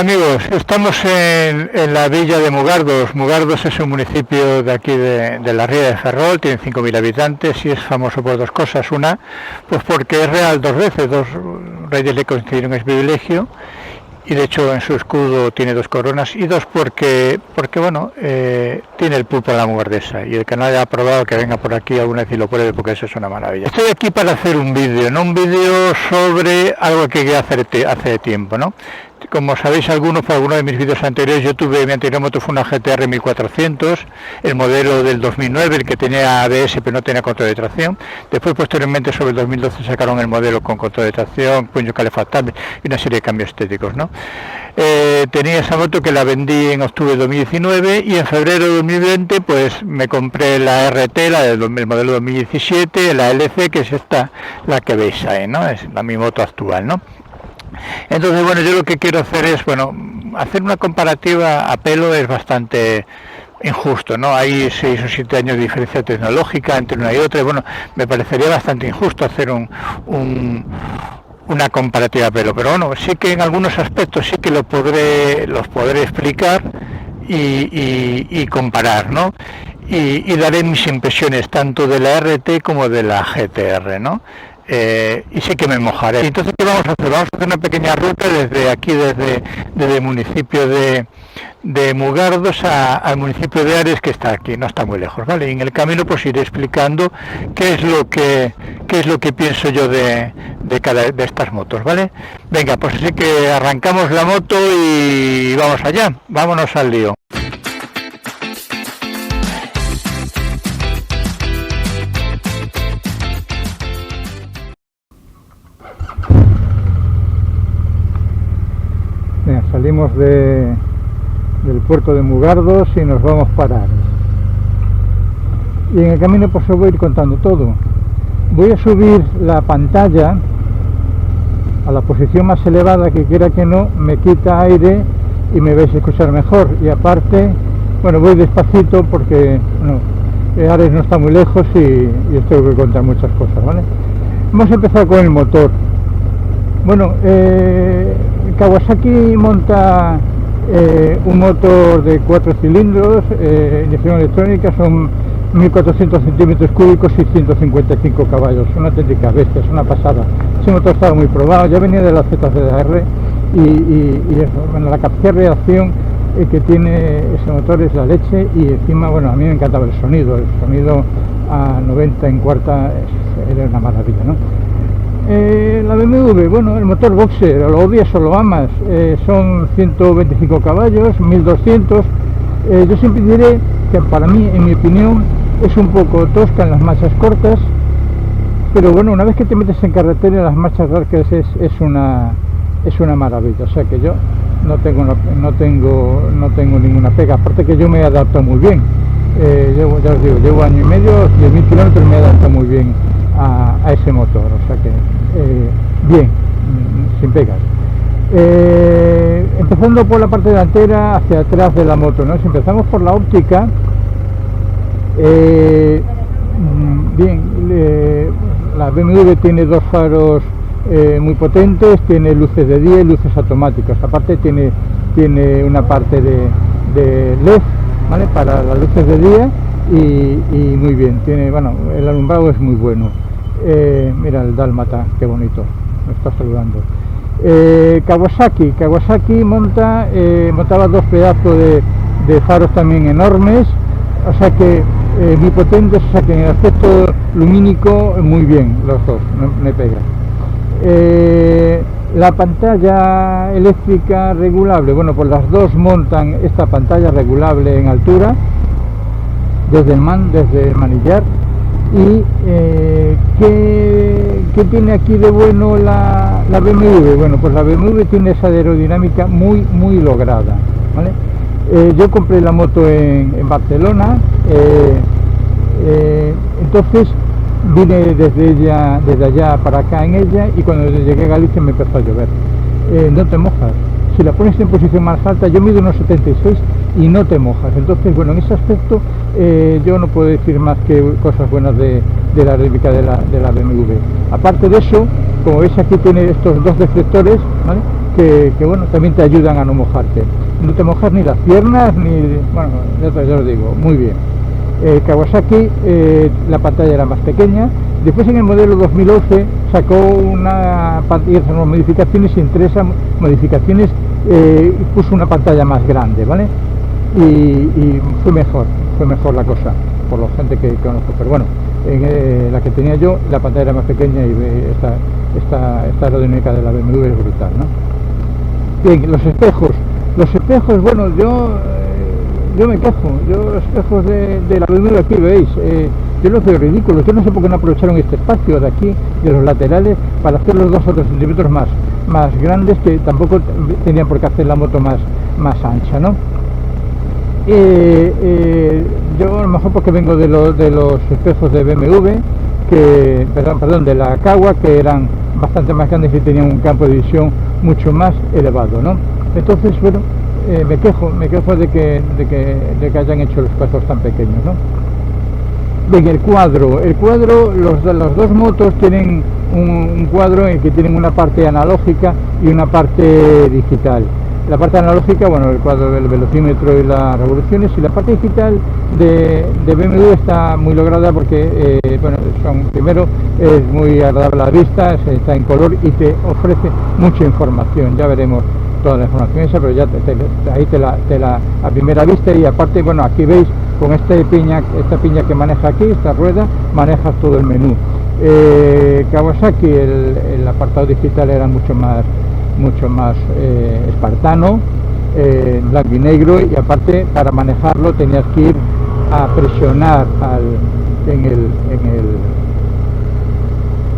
Hola amigos, estamos en la villa de Mugardos. Mugardos es un municipio de aquí de la Ría de Ferrol, tiene 5.000 habitantes y es famoso por dos cosas. Una, pues porque es real dos veces, dos reyes le concedieron ese privilegio y de hecho en su escudo tiene dos coronas, y dos porque bueno, tiene el pulpo en la mugardesa, y el que no haya probado que venga por aquí alguna vez y lo pruebe, porque eso es una maravilla. Estoy aquí para hacer un vídeo, no un vídeo sobre algo que quería hacer hace tiempo, ¿no? Como sabéis algunos, por algunos de mis vídeos anteriores, mi anterior moto fue una GTR 1400, el modelo del 2009, el que tenía ABS pero no tenía control de tracción. Después, posteriormente, sobre el 2012 sacaron el modelo con control de tracción, puño calefactable y una serie de cambios estéticos, ¿no? Tenía esa moto que la vendí en octubre de 2019 y en febrero de 2020 pues me compré la RT, el modelo 2017, la LC, que es esta, la que veis ahí, ¿no? Es mi moto actual, ¿no? Entonces, bueno, yo lo que quiero hacer es, bueno, hacer una comparativa a pelo es bastante injusto, ¿no? Hay 6 o 7 años de diferencia tecnológica entre una y otra, y bueno, me parecería bastante injusto hacer una comparativa a pelo, pero bueno, sí que en algunos aspectos sí que los podré explicar y comparar, ¿no? Y daré mis impresiones tanto de la RT como de la GTR, ¿no? Y sé que me mojaré. Entonces, ¿qué vamos a hacer? Vamos a hacer una pequeña ruta desde aquí, desde el municipio de Mugardos al municipio de Ares, que está aquí, no está muy lejos, ¿vale? Y en el camino pues iré explicando qué es lo que pienso yo de cada de estas motos, ¿vale? Venga, pues así que arrancamos la moto y vamos allá, vámonos al lío. Salimos del puerto de Mugardos y nos vamos para Ares. Y en el camino pues os voy a ir contando todo. Voy a subir la pantalla a la posición más elevada, que quiera que no, me quita aire y me vais a escuchar mejor. Y aparte, bueno, voy despacito porque bueno, Ares no está muy lejos y os tengo que contar muchas cosas, ¿vale? Vamos a empezar con el motor. Bueno, Kawasaki monta un motor de 4 cilindros, inyección electrónica, son 1400 centímetros cúbicos y 155 caballos, una auténtica bestia, es una pasada. Ese motor estaba muy probado, ya venía de la ZZR y eso, bueno, la capacidad de reacción que tiene ese motor es la leche, y encima, bueno, a mí me encantaba el sonido a 90 en cuarta era una maravilla, ¿no? La BMW, bueno, el motor boxer, lo odias o lo amas, son 125 caballos, 1200. Yo siempre diré que para mí, en mi opinión, es un poco tosca en las marchas cortas, pero bueno, una vez que te metes en carretera, en las marchas largas es una maravilla. O sea que yo no tengo ninguna pega, aparte que yo me adapto muy bien. Ya os digo, llevo año y medio, 10.000 kilómetros, me adapto muy bien a ese motor, o sea que bien, sin pegas. Empezando por la parte delantera hacia atrás de la moto, ¿no? Si empezamos por la óptica, bien, la BMW tiene dos faros muy potentes, tiene luces de día y luces automáticas, aparte tiene una parte de LED, ¿vale?, para las luces de día, y muy bien, bueno, el alumbrado es muy bueno. Mira el dálmata, qué bonito, me está saludando. Kawasaki montaba dos pedazos de faros también enormes, o sea que muy potentes, o sea que en el aspecto lumínico muy bien, los dos, no me pega. La pantalla eléctrica regulable, bueno, pues las dos montan esta pantalla regulable en altura desde el manillar. Y ¿qué tiene aquí de bueno la BMW? Bueno, pues la BMW tiene esa aerodinámica muy lograda, ¿vale? Yo compré la moto en Barcelona, entonces vine desde allá para acá en ella, y cuando llegué a Galicia me empezó a llover. No te mojas, si la pones en posición más alta, yo mido unos 76 y no te mojas. Entonces, bueno, en ese aspecto yo no puedo decir más que cosas buenas de la aerodinámica de la BMW. Aparte de eso, como veis aquí tiene estos dos deflectores, ¿vale?, bueno, también te ayudan a no mojarte. No te mojas ni las piernas, ni... Bueno, ya os digo, muy bien. Kawasaki, la pantalla era más pequeña. Después en el modelo 2011 sacó unas modificaciones y entre esas modificaciones puso una pantalla más grande, ¿vale? Y fue mejor la cosa, por la gente que conozco. Pero bueno, en la que tenía yo, la pantalla era más pequeña y esta aerodinámica de la BMW es brutal, ¿no? Bien, los espejos, bueno, yo me quejo, los espejos de la BMW aquí veis, yo los veo ridículos. Yo no sé por qué no aprovecharon este espacio de aquí, de los laterales, para hacer los 2 o 3 centímetros más grandes, que tampoco tenían por qué hacer la moto más ancha, ¿no? Yo a lo mejor porque vengo de los espejos de BMW, de la Kawa, que eran bastante más grandes y tenían un campo de visión mucho más elevado, ¿no? Entonces, bueno, me quejo de que hayan hecho los espejos tan pequeños, ¿no? Bien, el cuadro, las 2 motos tienen un cuadro en el que tienen una parte analógica y una parte digital. La parte analógica, bueno, el cuadro del velocímetro y las revoluciones, y la parte digital de BMW está muy lograda porque, bueno, primero es muy agradable a la vista, está en color y te ofrece mucha información. Ya veremos toda la información esa, pero ya ahí te la a primera vista. Y aparte, bueno, aquí veis con esta piña que maneja aquí, esta rueda, manejas todo el menú. Kawasaki, el apartado digital era mucho más espartano, blanco y negro, y aparte para manejarlo tenías que ir a presionar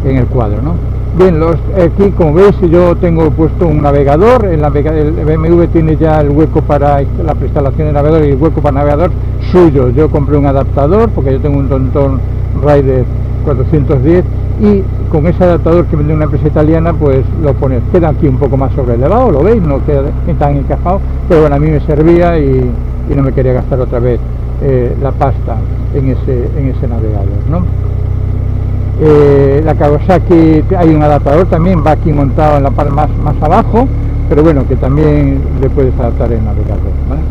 en el cuadro, ¿no? Bien, aquí como veis yo tengo puesto un navegador. El BMW tiene ya el hueco para la preinstalación de navegador y el hueco para navegador suyo. Yo compré un adaptador porque yo tengo un TomTom Raider 410 y con ese adaptador que vende una empresa italiana, pues lo pones. Queda aquí un poco más sobrelevado, lo veis, no queda tan encajado, pero bueno, a mí me servía y no me quería gastar otra vez la pasta en ese navegador, ¿no? La Kawasaki, hay un adaptador también, va aquí montado en la parte más abajo, pero bueno, que también le puedes adaptar el navegador, ¿vale?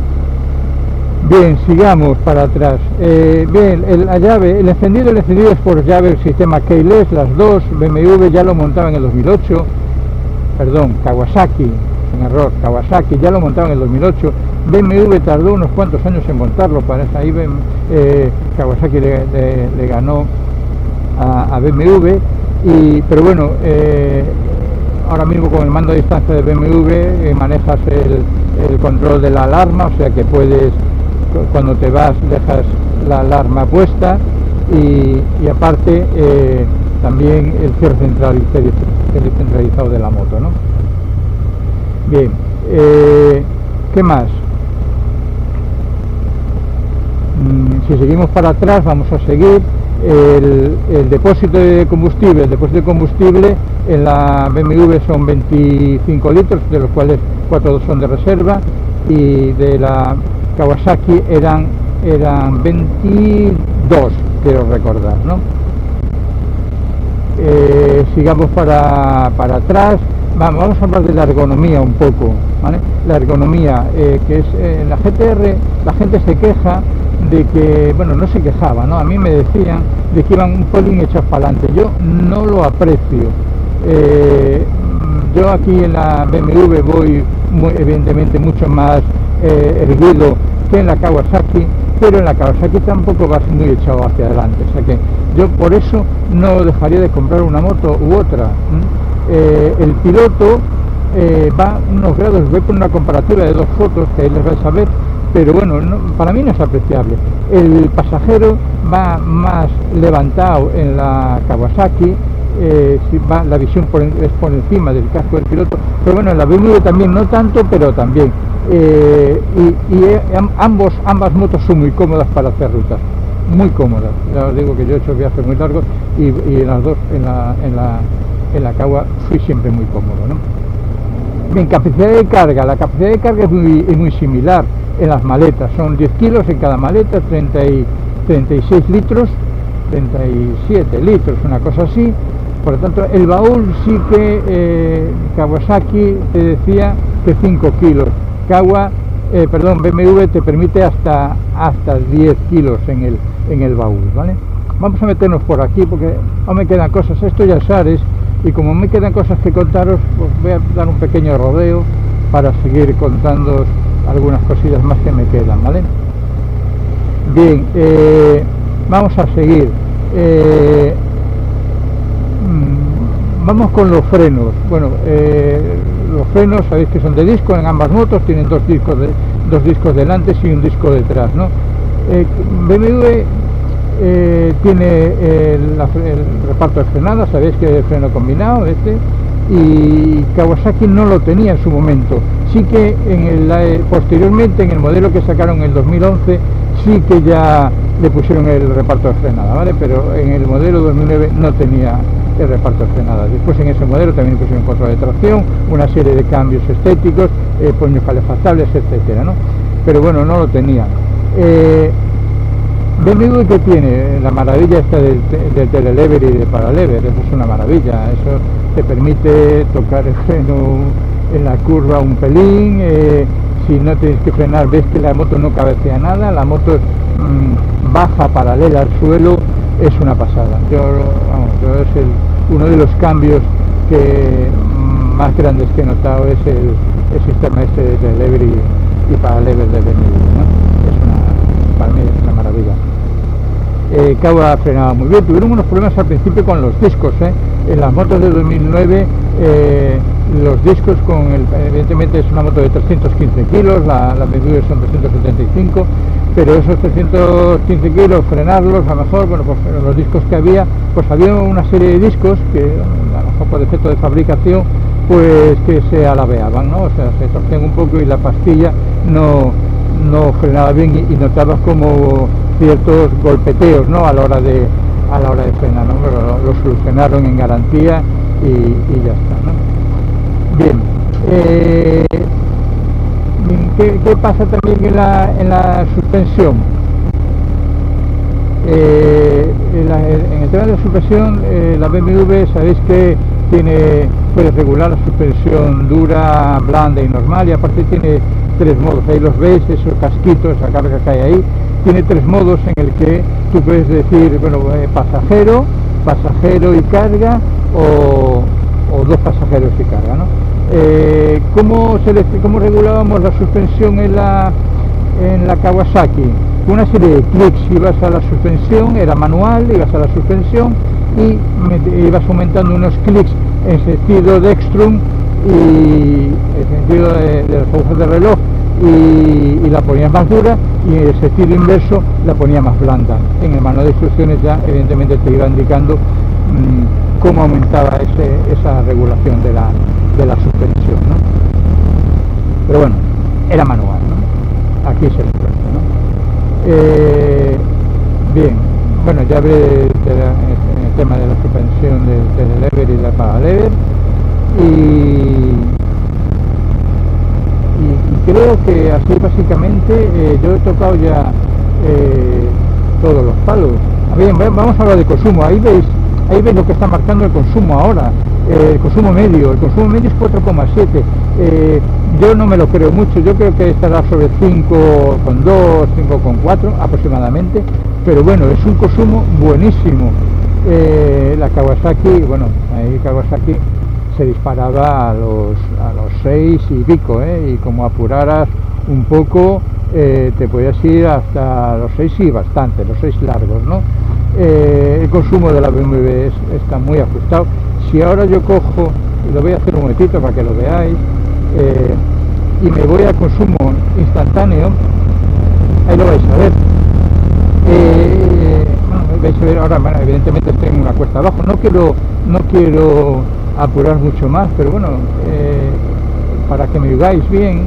Bien, sigamos para atrás. Bien, la llave, el encendido es por llave, el sistema keyless, las 2. BMW ya lo montaba en el 2008, perdón, Kawasaki, un error, Kawasaki ya lo montaba en el 2008. BMW tardó unos cuantos años en montarlo, parece. Ahí Kawasaki le ganó a BMW, pero bueno, ahora mismo con el mando a distancia de BMW manejas el control de la alarma, o sea que puedes, cuando te vas, dejas la alarma puesta, y aparte también el cierre centralizado de la moto, ¿no? Bien, ¿qué más? Si seguimos para atrás, vamos a seguir. El depósito de combustible, en la BMW son 25 litros, de los cuales 4 son de reserva, y de la Kawasaki eran 22, quiero recordar, ¿no? Sigamos para atrás. Vamos a hablar de la ergonomía un poco, ¿vale? La ergonomía, que es la GTR, la gente se queja de que, bueno, no se quejaba, ¿no? A mí me decían de que iban un pelín hechos para adelante. Yo no lo aprecio. Yo aquí en la BMW voy evidentemente mucho más erguido que en la Kawasaki, pero en la Kawasaki tampoco vas muy echado hacia adelante. O sea que yo por eso no dejaría de comprar una moto u otra. El piloto va unos grados, voy con una comparativa de 2 fotos que ahí les vais a ver, pero bueno, para mí no es apreciable. El pasajero va más levantado en la Kawasaki, la visión es por encima del casco del piloto, pero bueno, en la BMW también no tanto, pero también. Ambas motos son muy cómodas para hacer rutas, muy cómodas. Ya os digo que yo he hecho viajes muy largos y en las dos, en la Kawa fui siempre muy cómodo, ¿no? Bien, capacidad de carga. La capacidad de carga es muy similar en las maletas. Son 10 kilos en cada maleta, 36 litros, 37 litros, una cosa así. Por lo tanto, el baúl sí que Kawasaki te decía que 5 kilos. BMW te permite hasta 10 kilos en el baúl, ¿vale? Vamos a meternos por aquí porque aún me quedan cosas. Esto ya sabes, y como me quedan cosas que contaros, pues voy a dar un pequeño rodeo para seguir contando algunas cosillas más que me quedan, ¿vale? Bien, vamos a seguir. Vamos con los frenos. Bueno, los frenos sabéis que son de disco en ambas motos, tienen dos discos delante y un disco detrás, ¿no? BMW tiene el reparto de frenada, sabéis que es freno combinado y Kawasaki no lo tenía en su momento. Sí que posteriormente en el modelo que sacaron en el 2011 sí que ya le pusieron el reparto de frenada, ¿vale? Pero en el modelo 2009 no tenía el reparto de frenada. Después en ese modelo también pusieron control de tracción, una serie de cambios estéticos, puños calefactables, etcétera, ¿no? Pero bueno, no lo tenía. BMW que tiene la maravilla esta del telelever y del paralever, eso es una maravilla, eso te permite tocar el freno en la curva un pelín, si no tienes que frenar ves que la moto no cabecea nada, la moto baja paralela al suelo, es una pasada. Es uno de los cambios más grandes que he notado es el sistema este de telelever y paralever de BMW, ¿no? Para mí es una maravilla. Kawa frenaba muy bien, tuvieron unos problemas al principio con los discos, en las motos de 2009 los discos evidentemente es una moto de 315 kilos, la BMW son 375, pero esos 315 kilos frenarlos a lo mejor, bueno, pues los discos que había, pues había una serie de discos que a lo mejor por defecto de fabricación pues que se alabeaban, ¿no? O sea, se torcían un poco y la pastilla no frenaba bien y notabas como ciertos golpeteos, ¿no? a la hora de frenar, ¿no? Pero lo solucionaron en garantía y ya está, ¿no? Bien, ¿qué pasa también en la suspensión? En el tema de la suspensión, la BMW sabéis que puede regular la suspensión dura, blanda y normal, y aparte tiene 3 modos, ahí los veis, esos casquitos, esa carga que hay ahí, tiene 3 modos en el que tú puedes decir, bueno, pasajero y carga, o 2 pasajeros y carga, ¿no? ¿Cómo regulábamos la suspensión en la Kawasaki? Una serie de clics, ibas a la suspensión, era manual, ibas a la suspensión y ibas aumentando unos clics en sentido dextrum y en sentido de las agujas de reloj y la ponías más dura, y en el sentido inverso la ponía más blanda. En el manual de instrucciones ya evidentemente te iba indicando cómo aumentaba esa regulación de la suspensión, ¿no? Pero bueno, era manual, ¿no? Aquí se le cuenta, ¿no? Bien, bueno, ya hablé en el tema de la suspensión del telelever y la paralever, y creo que así básicamente yo he tocado ya todos los palos. Bien, vamos a hablar de consumo. Ahí veis lo que está marcando el consumo ahora, el consumo medio. El consumo medio es 4,7. Yo no me lo creo mucho, yo creo que estará sobre 5,2, 5,4 aproximadamente, pero bueno, es un consumo buenísimo. La Kawasaki, bueno, ahí Kawasaki se disparaba a los 6 y pico, y como apuraras un poco te podías ir hasta los 6 y bastante, los 6 largos, ¿no? El consumo de la BMW está muy ajustado. Si ahora yo cojo, y lo voy a hacer un momentito para que lo veáis, y me voy a consumo instantáneo, ahí lo vais a ver. Vais a ver ahora, bueno, evidentemente estoy en una cuesta abajo, no quiero apurar mucho más, pero bueno, para que me oigáis bien,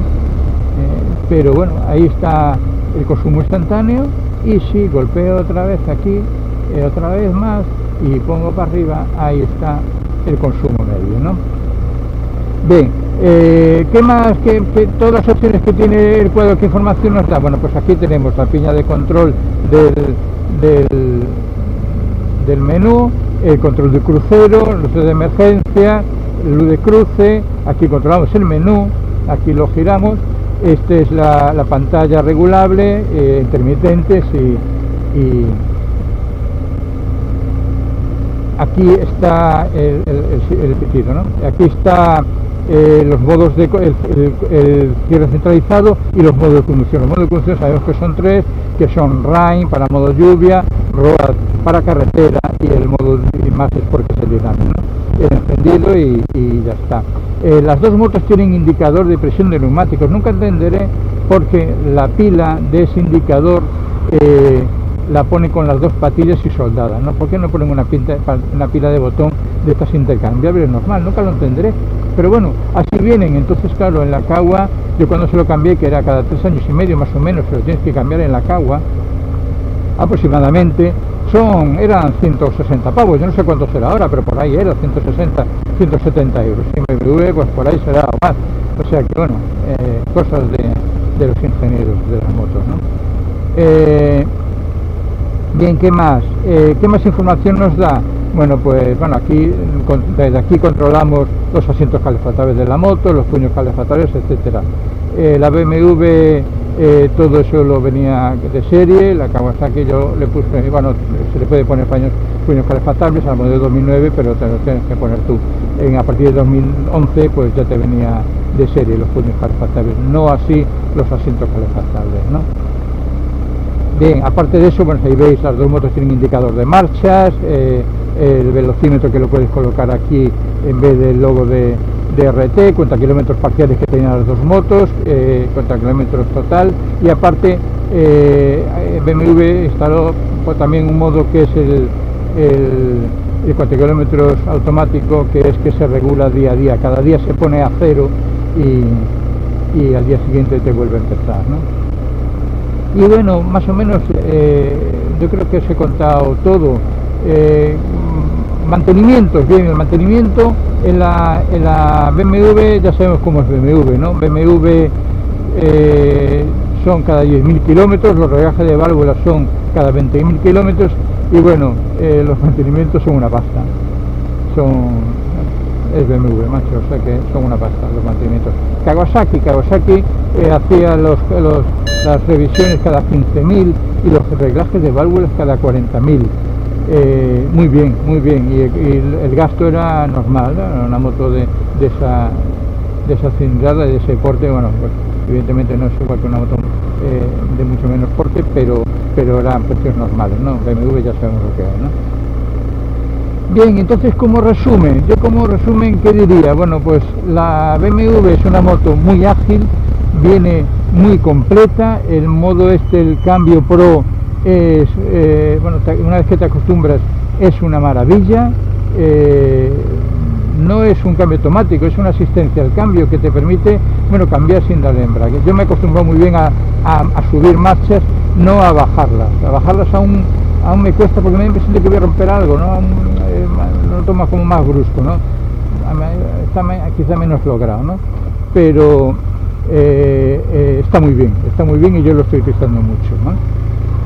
pero bueno, ahí está el consumo instantáneo, y si golpeo otra vez aquí, otra vez más, y pongo para arriba, ahí está el consumo medio, ¿no? Bien, ¿qué más? ¿Qué todas las opciones que tiene el cuadro, qué información nos da? Bueno, pues aquí tenemos la piña de control del menú, el control de crucero, luces de emergencia, luz de cruce, aquí controlamos el menú, aquí lo giramos, esta es la pantalla regulable, intermitentes y aquí está el pitido, ¿no? Aquí está los modos de el cierre centralizado y los modos de conducción. Los modos de conducción sabemos que son tres, que son Rain para modo lluvia, Road para carretera y el modo más es porque es el dinámico, ¿no? El encendido y ya está. Las dos motos tienen indicador de presión de neumáticos. Nunca entenderé porque la pila de ese indicador la pone con las dos patillas y soldada, ¿no? ¿Por qué no ponen una pila de botón de estas intercambiables normal? Nunca lo entenderé, pero bueno, así vienen. Entonces claro, en la Kawa, yo cuando se lo cambié, que era cada 3 años y medio más o menos, se lo tienes que cambiar en la Kawa aproximadamente, eran 160 pavos, yo no sé cuánto será ahora, pero por ahí era 160, 170 euros, y en BMW pues por ahí será o más, o sea que bueno, cosas de los ingenieros de las motos, ¿no? Bien, ¿qué más? ¿Qué más información nos da? Bueno, pues bueno, desde aquí controlamos los asientos calefactables de la moto, los puños calefactables, etcétera. La BMW, todo eso lo venía de serie. La Kawasaki yo le puse, bueno, se le puede poner puños calefactables al modelo 2009, pero te lo tienes que poner tú. A partir de 2011, pues ya te venía de serie los puños calefactables, no así los asientos calefactables, ¿no? Bien, aparte de eso, bueno, ahí veis, las dos motos tienen indicador de marchas, el velocímetro que lo puedes colocar aquí en vez del logo de RT, cuenta kilómetros parciales que tenían las dos motos, cuenta kilómetros total, y aparte BMW instaló pues, también un modo que es el cuenta kilómetros automático, que es que se regula día a día, cada día se pone a 0 y al día siguiente te vuelve a empezar, ¿no? Y bueno, más o menos yo creo que os he contado todo. Mantenimientos, bien, el mantenimiento en la BMW ya sabemos cómo es BMW, ¿no? BMW son cada 10.000 kilómetros, los regajes de válvulas son cada 20.000 kilómetros y bueno, los mantenimientos son una pasta. Es BMW, macho, o sea que son una pasta los mantenimientos. Kawasaki hacía las revisiones cada 15.000 y los reglajes de válvulas cada 40.000. Muy bien, y el gasto era normal, ¿no? Era una moto de esa cilindrada, de ese porte, bueno, pues evidentemente no es igual que una moto de mucho menos porte, pero eran precios normales, ¿no? BMW ya sabemos lo que hay, ¿no? Bien, entonces como resumen, ¿qué diría? Bueno, pues la BMW es una moto muy ágil, viene muy completa, el modo el cambio Pro es, bueno, una vez que te acostumbras es una maravilla, no es un cambio automático, es una asistencia al cambio que te permite, bueno, cambiar sin darle embrague. Yo me he acostumbrado muy bien a subir marchas, no a bajarlas aún me cuesta porque me da la impresión de que voy a romper algo, ¿no? Lo tomo como más brusco, ¿no? Está quizá menos logrado, ¿no? Pero está muy bien y yo lo estoy utilizando mucho, ¿no?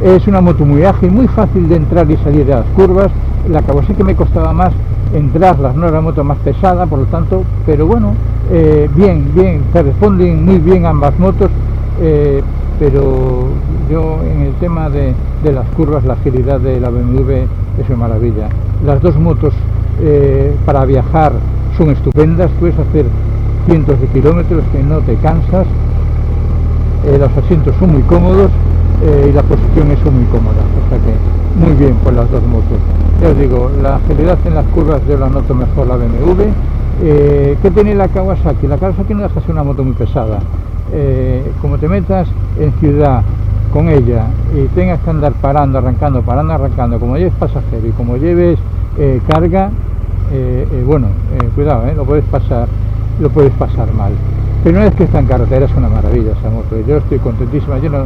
Es una moto muy ágil, muy fácil de entrar y salir de las curvas. La Kawasaki me costaba más entrarlas, no era la moto más pesada, por lo tanto, pero bueno, bien, se responden muy bien ambas motos, pero yo en el tema de las curvas, la agilidad de la BMW es una maravilla. Las dos motos para viajar son estupendas, puedes hacer cientos de kilómetros que no te cansas, los asientos son muy cómodos y las posiciones son muy cómodas, o sea que muy bien por las dos motos. Ya os digo, la agilidad en las curvas yo la noto mejor la BMW. ¿Qué tiene la Kawasaki? La Kawasaki no deja de ser una moto muy pesada. Como te metas en ciudad con ella y tengas que andar arrancando, como lleves pasajero y como lleves carga, cuidado, lo puedes pasar mal. Pero una vez que está en carretera es una maravilla esa moto. Yo estoy contentísima. Yo no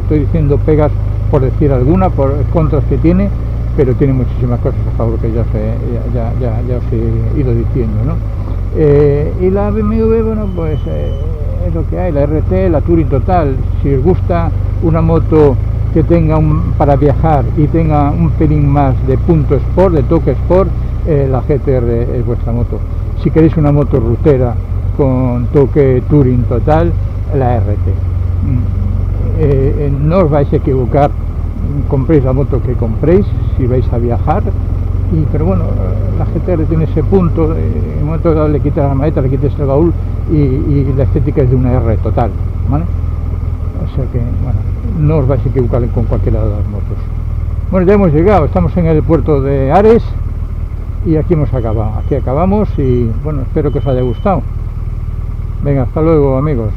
estoy diciendo pegas por decir alguna, por contras que tiene, pero tiene muchísimas cosas a favor que ya os he ido diciendo, ¿no? Y la BMW, bueno, pues es lo que hay, la RT, la Touring Total. Si os gusta una moto que tenga para viajar y tenga un pelín más de punto sport, de toque sport, la GTR es vuestra moto. Si queréis una moto rutera con toque touring total, la RT. No os vais a equivocar, compréis la moto que compréis si vais a viajar, pero bueno, la GTR tiene ese punto, en un momento dado le quitas la maleta, le quitas el baúl y la estética es de una R total, ¿vale? O sea que, bueno, no os vais a equivocar con cualquiera de las motos. Bueno, ya hemos llegado, estamos en el puerto de Ares y aquí hemos acabado, aquí acabamos y bueno, espero que os haya gustado. Venga, hasta luego amigos.